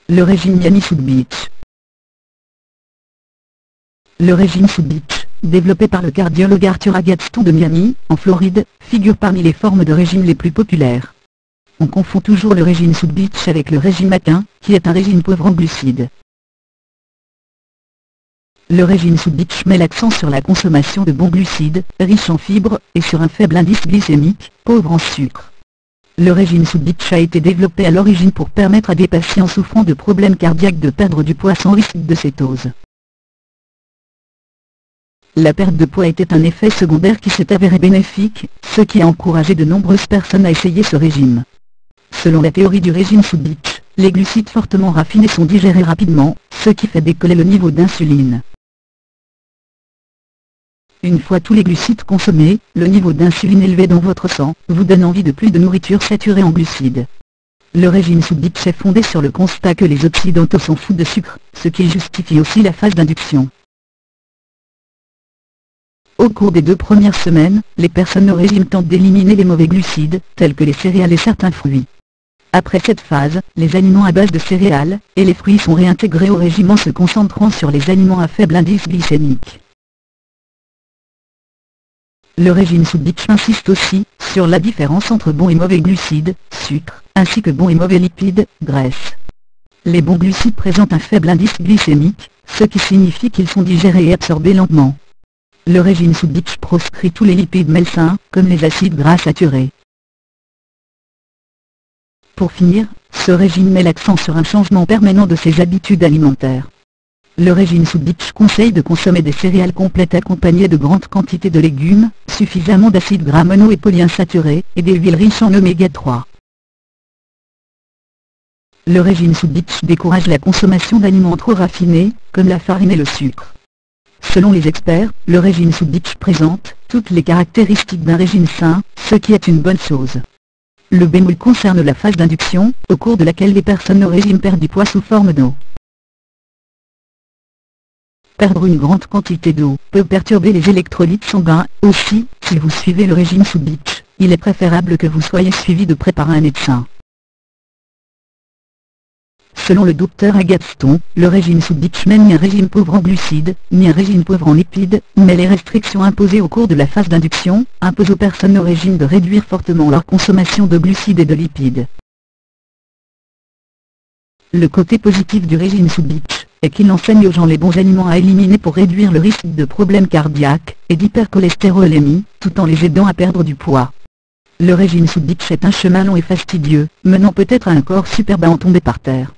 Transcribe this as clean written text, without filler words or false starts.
Le régime Miami South Beach. Le régime South Beach, développé par le cardiologue Arthur Agatston de Miami, en Floride, figure parmi les formes de régime les plus populaires. On confond toujours le régime South Beach avec le régime Atkins, qui est un régime pauvre en glucides. Le régime South Beach met l'accent sur la consommation de bons glucides, riches en fibres, et sur un faible indice glycémique, pauvre en sucre. Le régime South Beach a été développé à l'origine pour permettre à des patients souffrant de problèmes cardiaques de perdre du poids sans risque de cétose. La perte de poids était un effet secondaire qui s'est avéré bénéfique, ce qui a encouragé de nombreuses personnes à essayer ce régime. Selon la théorie du régime South Beach, les glucides fortement raffinés sont digérés rapidement, ce qui fait décoller le niveau d'insuline. Une fois tous les glucides consommés, le niveau d'insuline élevé dans votre sang vous donne envie de plus de nourriture saturée en glucides. Le régime South Beach est fondé sur le constat que les occidentaux sont fous de sucre, ce qui justifie aussi la phase d'induction. Au cours des 2 premières semaines, les personnes au régime tentent d'éliminer les mauvais glucides, tels que les céréales et certains fruits. Après cette phase, les aliments à base de céréales et les fruits sont réintégrés au régime en se concentrant sur les aliments à faible indice glycémique. Le régime South Beach insiste aussi sur la différence entre bons et mauvais glucides, sucre, ainsi que bons et mauvais lipides, graisse. Les bons glucides présentent un faible indice glycémique, ce qui signifie qu'ils sont digérés et absorbés lentement. Le régime South Beach proscrit tous les lipides malsains, comme les acides gras saturés. Pour finir, ce régime met l'accent sur un changement permanent de ses habitudes alimentaires. Le régime South Beach conseille de consommer des céréales complètes accompagnées de grandes quantités de légumes, suffisamment d'acides gras mono et polyinsaturés, et des huiles riches en oméga 3. Le régime South Beach décourage la consommation d'aliments trop raffinés, comme la farine et le sucre. Selon les experts, le régime South Beach présente toutes les caractéristiques d'un régime sain, ce qui est une bonne chose. Le bémol concerne la phase d'induction, au cours de laquelle les personnes au régime perdent du poids sous forme d'eau. Perdre une grande quantité d'eau peut perturber les électrolytes sanguins. Aussi, si vous suivez le régime South Beach, il est préférable que vous soyez suivi de près par un médecin. Selon le docteur Agatston, le régime South Beach mène ni un régime pauvre en glucides, ni un régime pauvre en lipides, mais les restrictions imposées au cours de la phase d'induction imposent aux personnes au régime de réduire fortement leur consommation de glucides et de lipides. Le côté positif du régime South Beach est qu'il enseigne aux gens les bons aliments à éliminer pour réduire le risque de problèmes cardiaques et d'hypercholestérolémie, tout en les aidant à perdre du poids. Le régime South Beach est un chemin long et fastidieux, menant peut-être à un corps superbe à en tomber par terre.